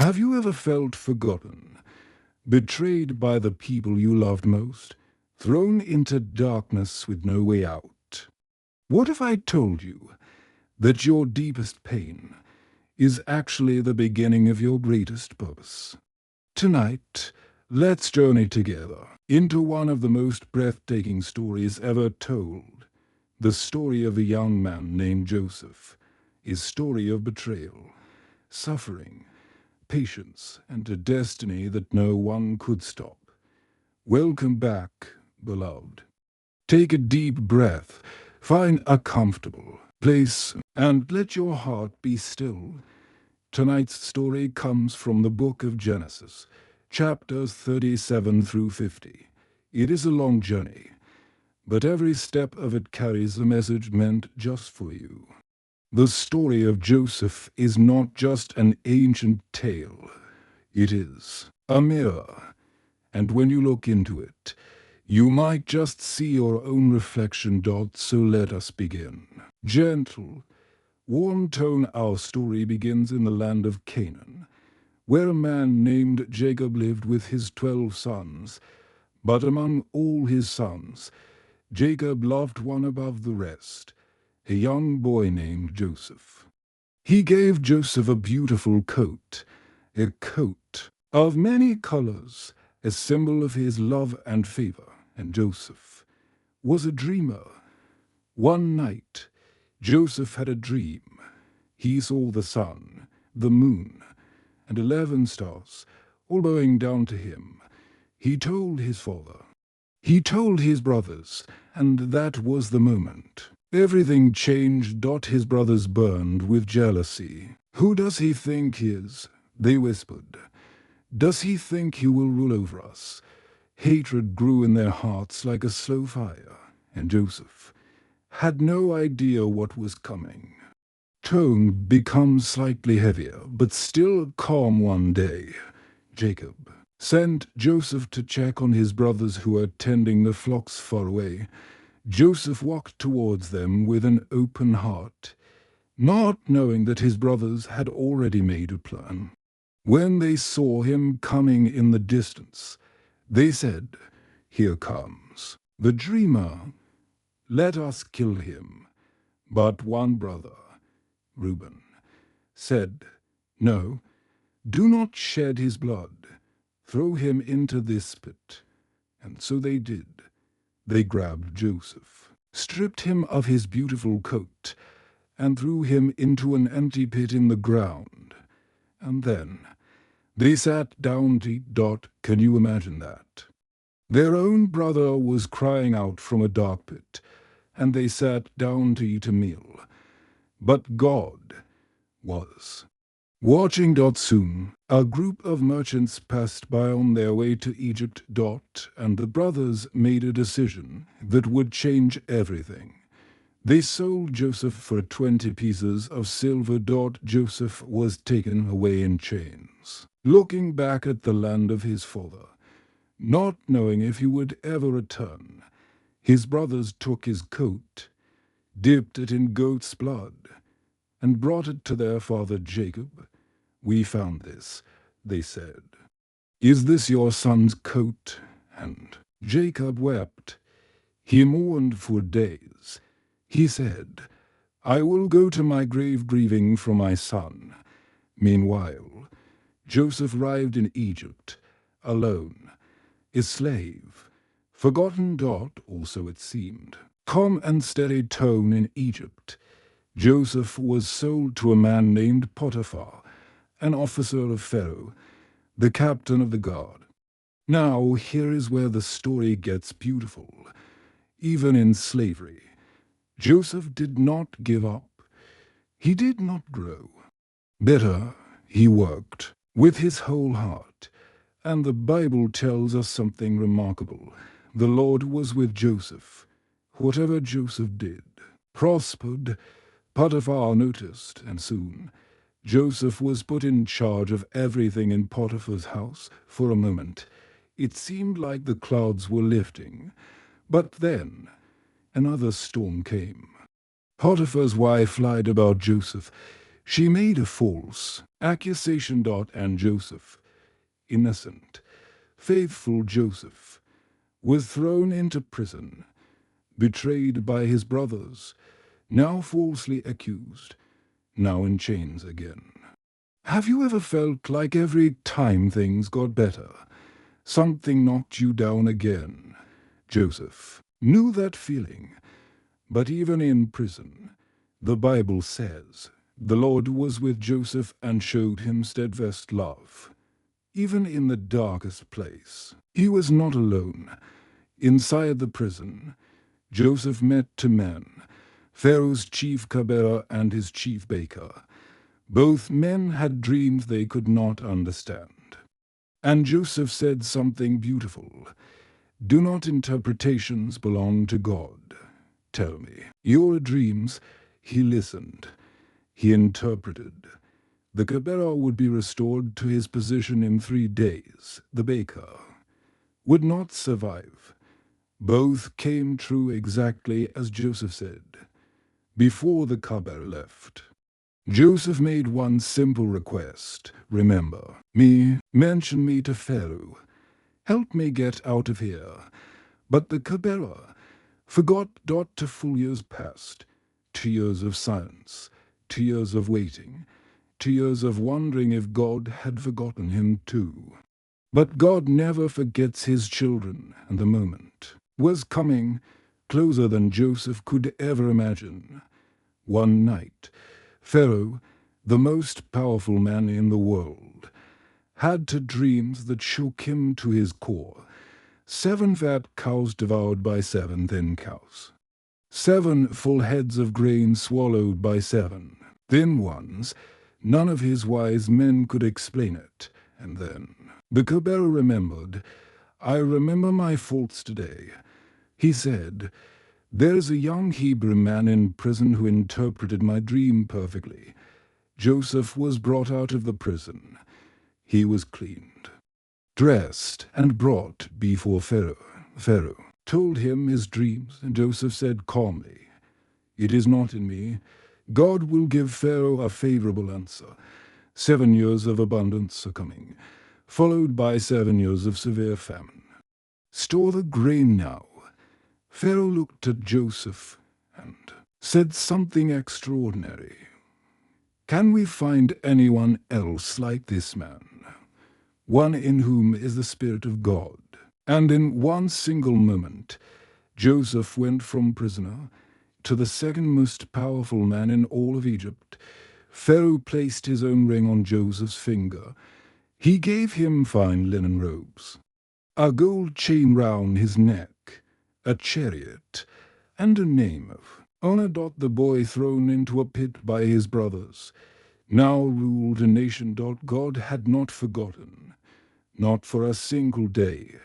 Have you ever felt forgotten, betrayed by the people you loved most, thrown into darkness with no way out? What if I told you that your deepest pain is actually the beginning of your greatest purpose? Tonight, let's journey together into one of the most breathtaking stories ever told. The story of a young man named Joseph, his story of betrayal, suffering, patience, and a destiny that no one could stop. Welcome back, beloved. Take a deep breath, find a comfortable place, and let your heart be still. Tonight's story comes from the book of Genesis, chapters 37 through 50. It is a long journey, but every step of it carries a message meant just for you. The story of Joseph is not just an ancient tale. It is a mirror, and when you look into it, you might just see your own reflection. So let us begin. Gentle, warm tone, our story begins in the land of Canaan, where a man named Jacob lived with his 12 sons. But among all his sons, Jacob loved one above the rest, a young boy named Joseph. He gave Joseph a beautiful coat, a coat of many colors, a symbol of his love and favor. And Joseph was a dreamer. One night, Joseph had a dream. He saw the sun, the moon, and 11 stars, all bowing down to him. He told his father. He told his brothers, and that was the moment. Everything changed. His brothers burned with jealousy. Who does he think he is? They whispered. Does he think he will rule over us? Hatred grew in their hearts like a slow fire, and Joseph had no idea what was coming. Tone becomes slightly heavier, but still calm. One day, Jacob sent Joseph to check on his brothers who were tending the flocks far away. Joseph walked towards them with an open heart, not knowing that his brothers had already made a plan. When they saw him coming in the distance, they said, "Here comes the dreamer. Let us kill him." But one brother, Reuben, said, "No, do not shed his blood. Throw him into this pit." And so they did. They grabbed Joseph, stripped him of his beautiful coat, and threw him into an empty pit in the ground. And then they sat down to eat. Can you imagine that? Their own brother was crying out from a dark pit, and they sat down to eat a meal. But God was watching. Soon, a group of merchants passed by on their way to Egypt. And the brothers made a decision that would change everything. They sold Joseph for 20 pieces of silver. Joseph was taken away in chains, looking back at the land of his father, not knowing if he would ever return. His brothers took his coat, dipped it in goat's blood, and brought it to their father Jacob. "We found this," they said. "Is this your son's coat?" And Jacob wept. He mourned for days. He said, "I will go to my grave grieving for my son." Meanwhile, Joseph arrived in Egypt, alone, a slave, forgotten. Also it seemed. Calm and steady tone in Egypt. Joseph was sold to a man named Potiphar, an officer of Pharaoh, the captain of the guard. Now here is where the story gets beautiful. Even in slavery, Joseph did not give up. He did not grow. Better, he worked with his whole heart. And the Bible tells us something remarkable. The Lord was with Joseph. Whatever Joseph did prospered. Potiphar noticed, and soon Joseph was put in charge of everything in Potiphar's house. For a moment, it seemed like the clouds were lifting. But then another storm came. Potiphar's wife lied about Joseph. She made a false accusation. And Joseph, innocent, faithful Joseph, was thrown into prison, betrayed by his brothers, now falsely accused, now in chains again. Have you ever felt like every time things got better, something knocked you down again? Joseph knew that feeling, but even in prison, the Bible says, the Lord was with Joseph and showed him steadfast love. Even in the darkest place, he was not alone. Inside the prison, Joseph met two men, Pharaoh's chief cupbearer and his chief baker. Both men had dreams they could not understand. And Joseph said something beautiful. Do not interpretations belong to God? Tell me your dreams. He listened. He interpreted. The cupbearer would be restored to his position in 3 days. The baker would not survive. Both came true exactly as Joseph said. Before the cupbearer left, Joseph made one simple request. Remember me, mention me to Pharaoh. Help me get out of here. But the cupbearer forgot. To full years passed, 2 years of silence, 2 years of waiting, 2 years of wondering if God had forgotten him too. But God never forgets his children, and the moment was coming, closer than Joseph could ever imagine. One night, Pharaoh, the most powerful man in the world, had two dreams that shook him to his core. 7 fat cows devoured by 7 thin cows. 7 full heads of grain swallowed by 7 thin ones. None of his wise men could explain it. And then the cupbearer remembered. I remember my faults today. He said, there is a young Hebrew man in prison who interpreted my dream perfectly. Joseph was brought out of the prison. He was cleaned, dressed, and brought before Pharaoh. Pharaoh told him his dreams, and Joseph said calmly, it is not in me. God will give Pharaoh a favorable answer. 7 years of abundance are coming, followed by 7 years of severe famine. Store the grain now. Pharaoh looked at Joseph and said something extraordinary. Can we find anyone else like this man? One in whom is the Spirit of God. And in one single moment, Joseph went from prisoner to the second most powerful man in all of Egypt. Pharaoh placed his own ring on Joseph's finger. He gave him fine linen robes, a gold chain round his neck, a chariot, and a name of honor. The boy thrown into a pit by his brothers now ruled a nation. God had not forgotten, not for a single day.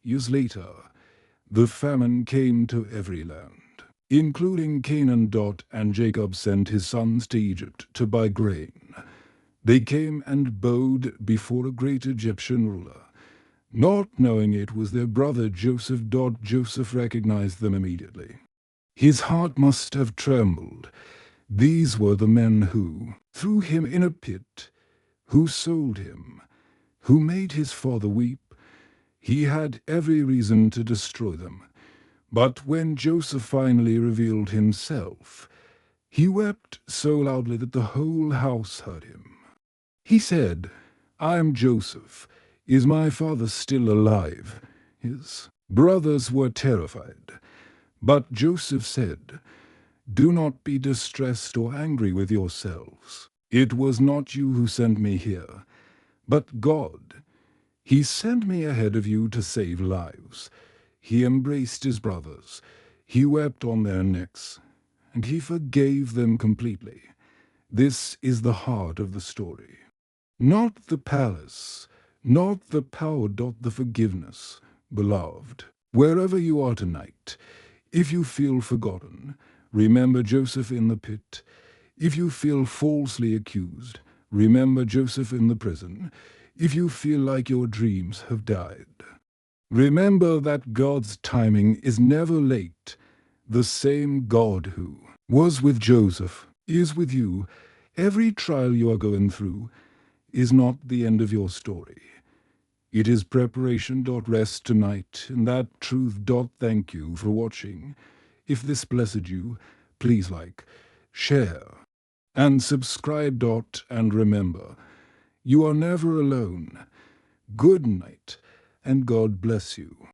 Years later, the famine came to every land, including Canaan. And Jacob sent his sons to Egypt to buy grain. They came and bowed before a great Egyptian ruler, not knowing it was their brother Joseph. Joseph recognized them immediately. His heart must have trembled. These were the men who threw him in a pit, who sold him, who made his father weep. He had every reason to destroy them. But when Joseph finally revealed himself, he wept so loudly that the whole house heard him. He said, I am Joseph. Is my father still alive? His brothers were terrified. But Joseph said, do not be distressed or angry with yourselves. It was not you who sent me here, but God. He sent me ahead of you to save lives. He embraced his brothers. He wept on their necks, and he forgave them completely. This is the heart of the story. Not the palace, not the power. The forgiveness. Beloved, wherever you are tonight, if you feel forgotten, remember Joseph in the pit. If you feel falsely accused, remember Joseph in the prison. If you feel like your dreams have died, remember that God's timing is never late. The same God who was with Joseph is with you Every trial you are going through is not the end of your story. It is preparation. Rest tonight in that truth. Thank you for watching. If this blessed you, please like, share, and subscribe. And remember, you are never alone. Good night, and God bless you.